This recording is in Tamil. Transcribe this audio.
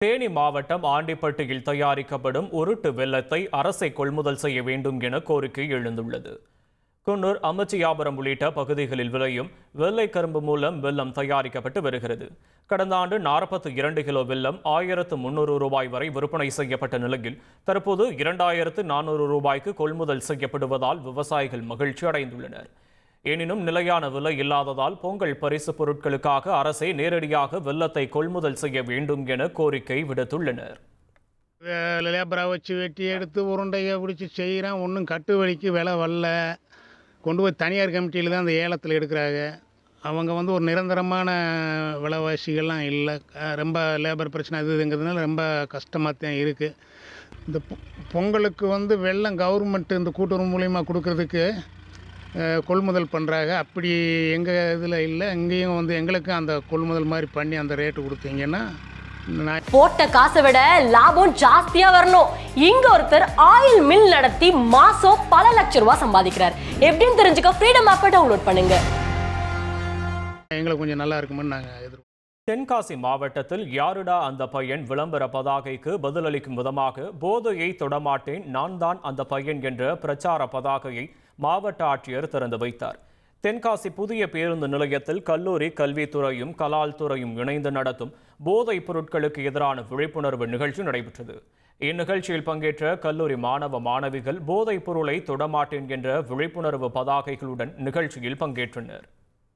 தேனி மாவட்டம் ஆண்டிப்பட்டியில் தயாரிக்கப்படும் உருட்டு வெல்லத்தை அரசை கொள்முதல் செய்ய வேண்டும் என கோரிக்கை எழுந்துள்ளது. குன்னூர், அம்மச்சியாபுரம் உள்ளிட்ட பகுதிகளில் விளையும் வெள்ளை கரும்பு மூலம் வெல்லம் தயாரிக்கப்பட்டு வருகிறது. கடந்த ஆண்டு 42 கிலோ வெல்லம் 1300 ரூபாய் வரை விற்பனை செய்யப்பட்ட நிலையில் தற்போது 2400 ரூபாய்க்கு கொள்முதல் செய்யப்படுவதால் விவசாயிகள் மகிழ்ச்சி அடைந்துள்ளனர். எனினும் நிலையான விலை இல்லாததால் பொங்கல் பரிசு பொருட்களுக்காக அரசே நேரடியாக வெல்லத்தை கொள்முதல் செய்ய வேண்டும் என கோரிக்கை விடுத்துள்ளனர். லேபரை வச்சு வெட்டி எடுத்து உருண்டையை பிடிச்சி செய்கிறேன், ஒன்றும் கட்டு வலிக்கு விலை வரல. கொண்டு போய் தனியார் கமிட்டியில் தான் அந்த ஏலத்தில் எடுக்கிறாங்க. அவங்க ஒரு நிரந்தரமான விலைவாசிகள்லாம் இல்லை. ரொம்ப லேபர் பிரச்சனை இதுங்கிறதுனால ரொம்ப கஷ்டமாக தான் இருக்குது. இந்த பொங்கலுக்கு வெல்லம் கவர்மெண்ட்டு இந்த கூட்டுறவு மூலிமா கொடுக்கறதுக்கு கொள்முதல் பண்ணுறாங்க. அப்படி எங்கள் இதில் இல்லை. இங்கேயும் எங்களுக்கு அந்த கொள்முதல் மாதிரி பண்ணி அந்த ரேட்டு கொடுத்தீங்கன்னா போட்ட காசை விட லாபம் ஜாஸ்தியா வரணும். இங்க ஒருத்தர் ஆயில் மில் நடத்தி மாசம் பல லட்சம் ரூபாய் சம்பாதிக்கிறார். எப்படின்னு தெரிஞ்சுக்க ஃப்ரீடம் ஆப்பை டவுன்லோட் பண்ணுங்க. எங்களுக்கு கொஞ்சம் நல்லா இருக்குமென்னு நாங்கள் எதிர்பார்க்கிறோம். தென்காசி மாவட்டத்தில் யாருடா அந்த பையன் விளம்பர பதாகைக்கு பதிலளிக்கும் விதமாக போதையை தொடமாட்டேன், நான் தான் அந்த பையன் என்ற பிரச்சார பதாகையை மாவட்ட ஆட்சியர் திறந்து வைத்தார். தென்காசி புதிய பேருந்து நிலையத்தில் கல்லூரி கல்வித்துறையும் கலால் துறையும் இணைந்து நடத்தும் போதைப் பொருட்களுக்கு எதிரான விழிப்புணர்வு நிகழ்ச்சி நடைபெற்றது. இந்நிகழ்ச்சியில் பங்கேற்ற கல்லூரி மாணவ மாணவிகள் போதைப் பொருளை தொடமாட்டேன் என்ற விழிப்புணர்வு பதாகைகளுடன் நிகழ்ச்சியில் பங்கேற்றனர்.